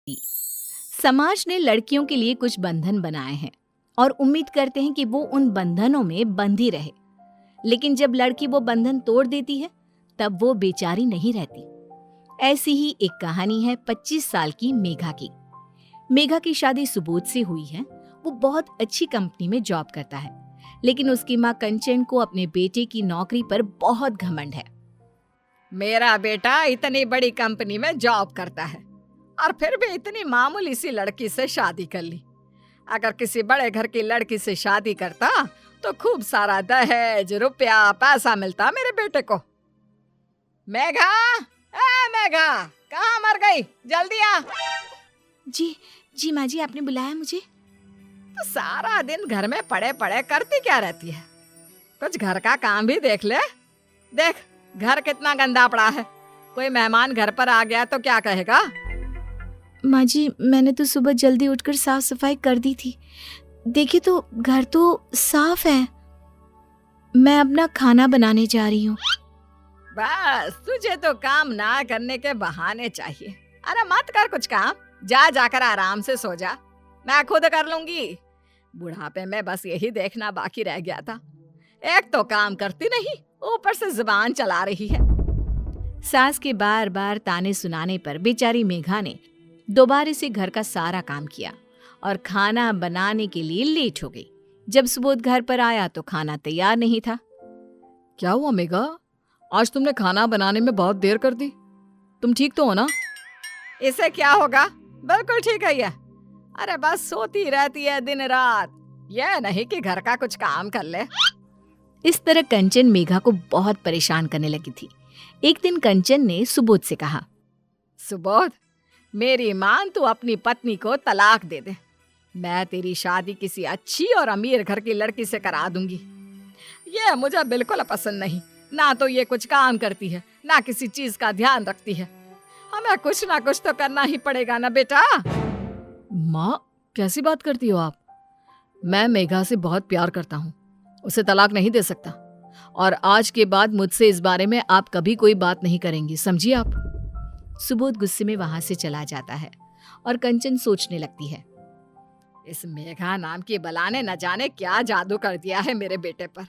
समाज ने लड़कियों के लिए कुछ बंधन बनाए हैं और उम्मीद करते हैं कि वो उन बंधनों में बंधी रहे। लेकिन जब लड़की वो बंधन तोड़ देती है तब वो बेचारी नहीं रहती। ऐसी ही एक कहानी है 25 साल की मेघा की। मेघा की शादी सुबोध से हुई है। वो बहुत अच्छी कंपनी में जॉब करता है, लेकिन उसकी माँ कंचन को अपने बेटे की नौकरी पर बहुत घमंड है। मेरा बेटा इतनी बड़ी कंपनी में जॉब करता है और फिर भी इतनी मामूली सी लड़की से शादी कर ली। अगर किसी बड़े घर की लड़की से शादी करता तो खूब सारा दहेज, रुपया, पैसा मिलता मेरे बेटे को। मेघा, मेघा, कहाँ मर गई? जल्दी आ। जी माँ जी, आपने बुलाया मुझे? तो सारा दिन घर में पड़े पड़े करती क्या रहती है? कुछ घर का काम भी देख ले। देख, घर कितना गंदा पड़ा है। कोई मेहमान घर पर आ गया तो क्या कहेगा? माँ जी, मैंने तो सुबह जल्दी उठकर साफ सफाई कर दी थी। देखिए तो घर तो साफ है। मैं अपना खाना बनाने जा रही हूँ। बस तुझे तो काम ना करने के बहाने चाहिए। अरे मत कर कुछ काम, जाकर आराम से सो जा। मैं खुद कर लूंगी। बुढ़ापे में बस यही देखना बाकी रह गया था। एक तो काम करती नहीं, ऊपर से जुबान चला रही है। सास के बार बार ताने सुनाने पर बेचारी मेघा ने दोबारा से घर का सारा काम किया और खाना बनाने के लिए लेट हो गई। जब सुबोध घर पर आया तो खाना तैयार नहीं था। क्या हुआ मेघा? आज तुमने खाना बनाने में बहुत देर कर दी। तुम ठीक तो हो ना? इसे क्या होगा? बिल्कुल ठीक है ये। अरे बस सोती रहती है दिन रात। यह नहीं कि घर का कुछ काम कर ले। इस तरह कंचन मेघा को बहुत परेशान करने लगी थी। एक दिन कंचन ने सुबोध से कहा, सुबोध, मेरी मान तू अपनी पत्नी को तलाक दे दे। मैं तेरी शादी किसी अच्छी और अमीर घर की लड़की से करा दूंगी। ये मुझे बिल्कुल पसंद नहीं। ना तो ये कुछ काम करती है, ना किसी चीज का ध्यान रखती है। हमें कुछ ना कुछ तो करना ही पड़ेगा ना बेटा। माँ, कैसी बात करती हो आप? मैं मेघा से बहुत प्यार करता हूँ, उसे तलाक नहीं दे सकता। और आज के बाद मुझसे इस बारे में आप कभी कोई बात नहीं करेंगी, समझिए आप? सुबोध गुस्से में वहां से चला जाता है और कंचन सोचने लगती है, इस मेघा नाम की बला ने न जाने क्या जादू कर दिया है मेरे बेटे पर।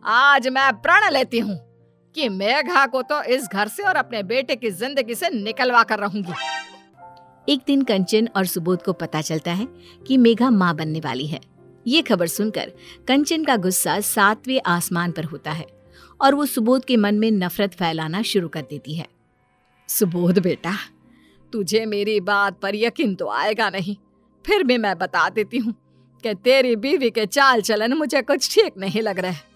आज मैं प्रण लेती हूँ कि मेघा को तो इस घर से और अपने बेटे की जिंदगी से निकलवा कर रहूंगी। एक दिन कंचन और सुबोध को पता चलता है कि मेघा माँ बनने वाली है। ये खबर सुनकर कंचन का गुस्सा 7वें आसमान पर होता है और वो सुबोध के मन में नफरत फैलाना शुरू कर देती है। सुबोध बेटा, तुझे मेरी बात पर यकीन तो आएगा नहीं, फिर भी मैं बता देती हूँ कि तेरी बीवी के चाल चलन मुझे कुछ ठीक नहीं लग रहे।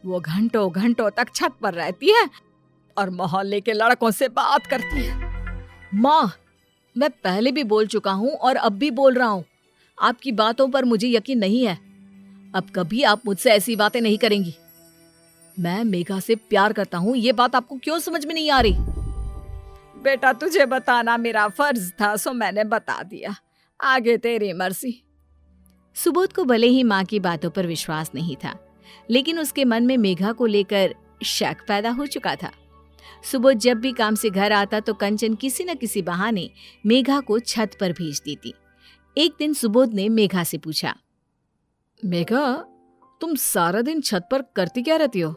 वो घंटों घंटों तक छत पर रहती है और मोहल्ले के लड़कों से बात करती है। माँ, मैं पहले भी बोल चुका हूँ और अब भी बोल रहा हूँ, आपकी बातों पर मुझे यकीन नहीं है। अब कभी आप मुझसे ऐसी बातें नहीं करेंगी। मैं मेघा से प्यार करता हूँ, ये बात आपको क्यों समझ में नहीं आ रही? बेटा, तुझे बताना मेरा फर्ज था, सो मैंने बता दिया। आगे तेरी मर्जी। सुबोध को भले ही माँ की बातों पर विश्वास नहीं था, लेकिन उसके मन में मेघा को लेकर शक पैदा हो चुका था। सुबोध जब भी काम से घर आता तो कंचन किसी न किसी बहाने मेघा को छत पर भेज देती। एक दिन सुबोध ने मेघा से पूछा, मेघा, तुम सारा दिन छत पर करती क्या रहती हो?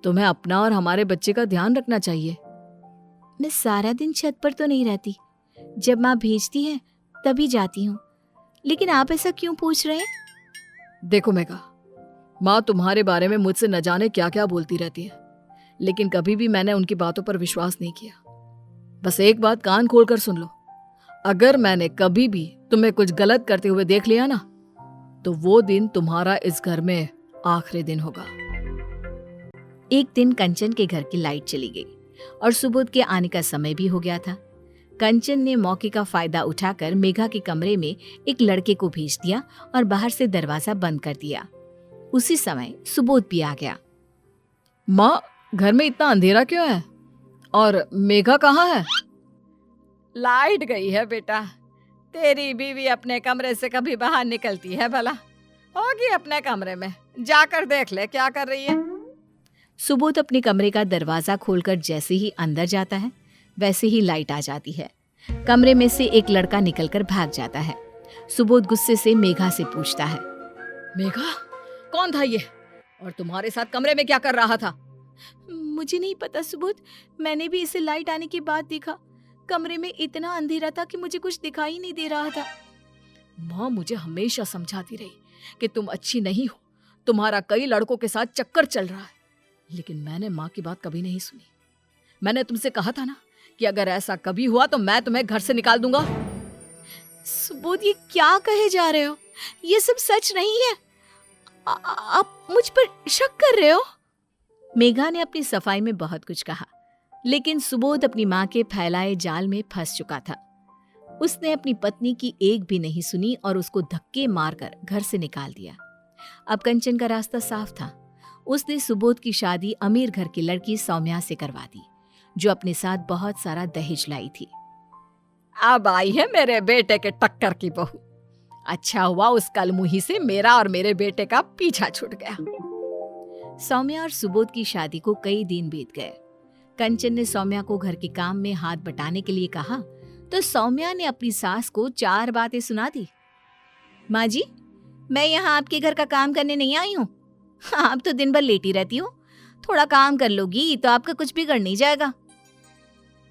तुम्हें अपना और हमारे बच्चे का ध्यान रखना चाहिए। मैं सारा दिन छत पर तो नहीं रहती, जब माँ भेजती है तभी जाती हूँ। लेकिन आप ऐसा क्यों पूछ रहे हैं? देखो मेघा, माँ तुम्हारे बारे में मुझसे न जाने क्या क्या बोलती रहती है, लेकिन कभी भी मैंने उनकी बातों पर विश्वास नहीं किया। बस एक बात कान खोलकर सुन लो, अगर मैंने कभी भी तुम्हें कुछ गलत करते हुए देख लिया ना, तो वो दिन तुम्हारा इस घर में आखिरी दिन होगा। एक दिन कंचन के घर की लाइट चली गई और सुबोध के आने का समय भी हो गया था। कंचन ने मौके का फायदा उठाकर मेघा के कमरे में एक लड़के को भेज दिया और बाहर से दरवाजा बंद कर दिया। उसी समय सुबोध भी आ गया। माँ, घर में इतना अंधेरा क्यों है? और मेघा कहाँ है? लाइट गई है बेटा। तेरी बीवी अपने कमरे से कभी बाहर निकलती है भला? होगी अपने कमरे में, जाकर देख ले क्या कर रही है। सुबोध अपने कमरे का दरवाजा खोलकर जैसे ही अंदर जाता है, वैसे ही लाइट आ जाती है। कमरे में से एक लड़का निकलकर भाग जाता है। सुबोध गुस्से से मेघा से पूछता है, मेघा, कौन था ये और तुम्हारे साथ कमरे में क्या कर रहा था? मुझे नहीं पता सुबोध, मैंने भी इसे लाइट आने के बाद देखा। कमरे में इतना अंधेरा था कि मुझे कुछ दिखाई नहीं दे रहा था। माँ मुझे हमेशा समझाती रही कि तुम अच्छी नहीं हो, तुम्हारा कई लड़कों के साथ चक्कर चल रहा है, लेकिन मैंने माँ की बात कभी नहीं सुनी। मैंने तुमसे कहा था ना कि अगर ऐसा कभी हुआ तो मैं तुम्हें घर से निकाल दूंगा। सुबोध, ये क्या कहे जा रहे हो? ये सब सच नहीं है। आप मुझ पर शक कर रहे हो? मेघा ने अपनी सफाई में बहुत कुछ कहा, लेकिन सुबोध अपनी माँ के फैलाए जाल में फंस चुका था। उसने अपनी पत्नी की एक भी नहीं सुनी और उसको धक्के मारकर घर से निकाल दिया। अब कंचन का रास्ता साफ था। उसने सुबोध की शादी अमीर घर की लड़की सौम्या से करवा दी, जो अपने साथ बहुत सारा दहेज लाई थी। अब आई है मेरे बेटे के टक्कर की बहू। अच्छा हुआ उस कलमुही से मेरा और मेरे बेटे का पीछा छूट गया। सौम्या और सुबोध की शादी को कई दिन बीत गए। कंचन ने सौम्या को घर के काम में हाथ बटाने के लिए कहा तो सौम्या ने अपनी सास को 4 बातें सुना दी। माँ जी, मैं यहाँ आपके घर का काम करने नहीं आई हूँ। आप तो दिन भर लेटी रहती हो, थोड़ा काम कर लोगी तो आपका कुछ बिगड़ नहीं जाएगा।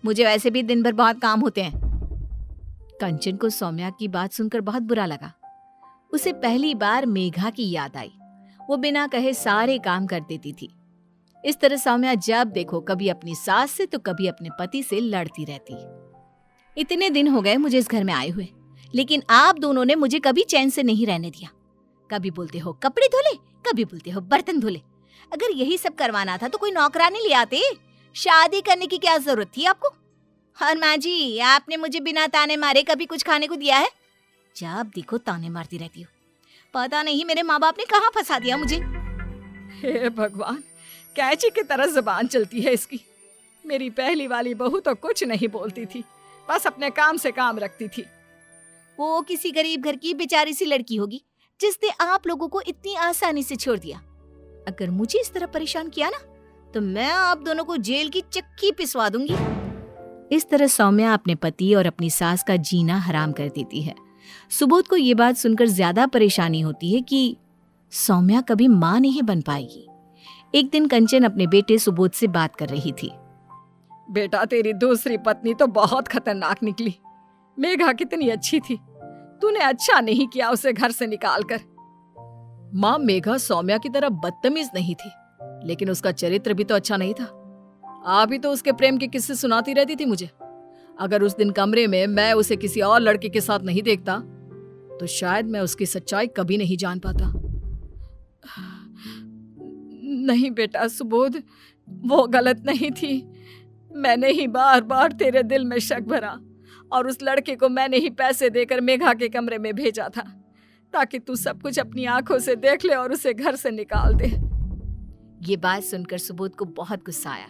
मुझे वैसे भी दिन भर बहुत काम होते हैं। कंचन को सौम्या की बात सुनकर बहुत बुरा लगा। उसे पहली बार मेघा की याद आई। वो बिना कहे सारे काम कर देती थी। इस तरह सौम्या जब देखो कभी अपनी सास से तो कभी अपने पति से लड़ती रहती। इतने दिन हो गए मुझे इस घर में आए हुए, लेकिन आप दोनों ने मुझे कभी चैन से नहीं रहने दिया। कभी बोलते हो कपड़े धोले, कभी बोलते हो बर्तन धोले। अगर यही सब करवाना था तो कोई नौकरानी ले आते। शादी करने की क्या जरूरत थी आपको? और माँ जी, आपने मुझे बिना ताने मारे कभी कुछ खाने को दिया है? जब देखो ताने मारती रहती हो। पता नहीं मेरे माँ बाप ने कहाँ फंसा दिया मुझे। हे भगवान, कैची की तरह जुबान चलती है इसकी। मेरी पहली वाली बहू तो कुछ नहीं बोलती थी, बस अपने काम से काम रखती थी। वो किसी गरीब घर की बेचारी सी लड़की होगी जिसने आप लोगों को इतनी आसानी से छोड़ दिया। अगर मुझे इस तरह परेशान किया ना तो मैं आप दोनों को जेल की चक्की पिसवा दूंगी। इस तरह सौम्या अपने पति और अपनी सास का जीना हराम कर देती है। सुबोध को ये बात सुनकर ज्यादा परेशानी होती है कि सौम्या कभी मां नहीं बन पाएगी। एक दिन कंचन अपने बेटे सुबोध से बात कर रही थी। बेटा, तेरी दूसरी पत्नी तो बहुत खतरनाक निकली। मेघा कितनी अच्छी थी, तूने अच्छा नहीं किया उसे घर से निकाल कर। माँ, मेघा सौम्या की तरह बदतमीज नहीं थी, लेकिन उसका चरित्र भी तो अच्छा नहीं था। आप ही तो उसके प्रेम के किस्से सुनाती रहती थी मुझे। अगर उस दिन कमरे में मैं उसे किसी और लड़के के साथ नहीं देखता तो शायद मैं उसकी सच्चाई कभी नहीं जान पाता। नहीं बेटा सुबोध, वो गलत नहीं थी। मैंने ही बार बार तेरे दिल में शक भरा और उस लड़के को मैंने ही पैसे देकर मेघा के कमरे में भेजा था ताकि तू सब कुछ अपनी आंखों से देख ले और उसे घर से निकाल दे। ये बात सुनकर सुबोध को बहुत गुस्सा आया,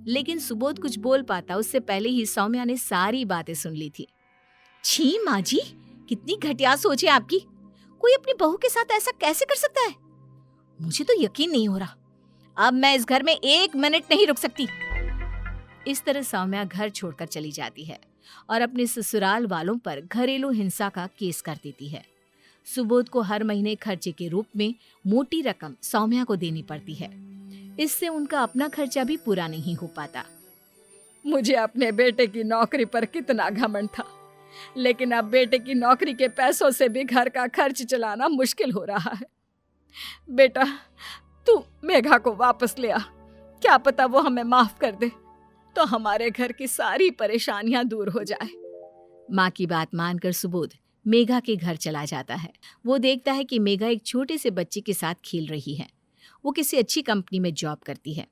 लेकिन सुबोध कुछ बोल पाता उससे पहले ही सौम्या ने सारी बातें सुन ली थी। छी माँ जी, कितनी घटिया सोच है आपकी। कोई अपनी बहू के साथ ऐसा कैसे कर सकता है? मुझे तो यकीन नहीं हो रहा। अब मैं इस घर में 1 मिनट नहीं रुक सकती। इस तरह सौम्या घर छोड़कर चली जाती है और अपने ससुराल वालों पर घरेलू हिंसा का केस कर देती है। सुबोध को हर महीने खर्चे के रूप में मोटी रकम सौम्या को देनी पड़ती है। इससे उनका अपना खर्चा भी पूरा नहीं हो पाता। मुझे अपने बेटे की नौकरी पर कितना घमंड था, लेकिन अब बेटे की नौकरी के पैसों से भी घर का खर्च चलाना मुश्किल हो रहा है। बेटा, तू मेघा को वापस ले आ। क्या पता वो हमें माफ कर दे तो हमारे घर की सारी परेशानियां दूर हो जाए। माँ की बात मानकर सुबोध मेघा के घर चला जाता है। वो देखता है कि मेघा एक छोटे से बच्चे के साथ खेल रही है। वो किसी अच्छी कंपनी में जॉब करती है।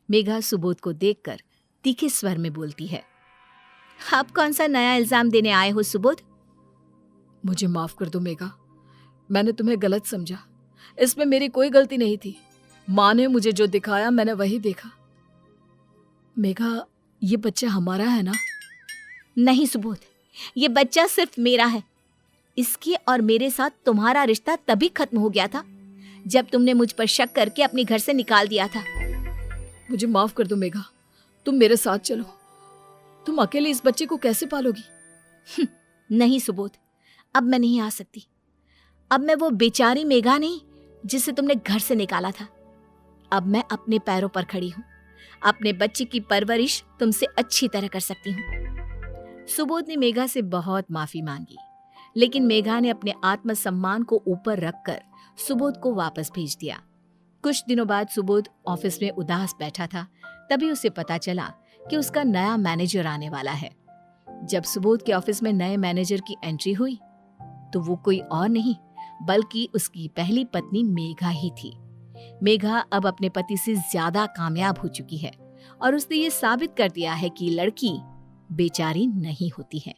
मेघा सुबोध को देखकर तीखे स्वर में बोलती है, आप कौन सा नया इल्जाम देने आए हो सुबोध? मुझे माफ कर दो मेघा, मैंने तुम्हें गलत समझा। इसमें मेरी कोई गलती नहीं थी। माँ ने मुझे जो दिखाया मैंने वही देखा। मेघा, ये बच्चा हमारा है ना? नहीं सुबोध, ये बच्चा सिर्फ मेरा है। इसके और मेरे साथ तुम्हारा रिश्ता तभी खत्म हो गया था जब तुमने मुझ पर शक करके अपने घर से निकाल दिया था। मुझे माफ कर दो मेघा, तुम मेरे साथ चलो। तुम अकेले इस बच्चे को कैसे पालोगी? नहीं सुबोध, अब मैं नहीं आ सकती। अब मैं वो बेचारी मेघा नहीं जिसे तुमने घर से निकाला था। अब मैं अपने पैरों पर खड़ी हूँ। अपने बच्चे की परवरिश तुमसे अच्छी तरह कर सकती हूँ। सुबोध ने मेघा से बहुत माफी मांगी, लेकिन मेघा ने अपने आत्मसम्मान को ऊपर रखकर सुबोध को वापस भेज दिया। कुछ दिनों बाद सुबोध ऑफिस में उदास बैठा था। तभी उसे पता चला कि उसका नया मैनेजर आने वाला है। जब सुबोध के ऑफिस में नए मैनेजर की एंट्री हुई तो वो कोई और नहीं बल्कि उसकी पहली पत्नी मेघा ही थी। मेघा अब अपने पति से ज्यादा कामयाब हो चुकी है और उसने ये साबित कर दिया है कि लड़की बेचारी नहीं होती है।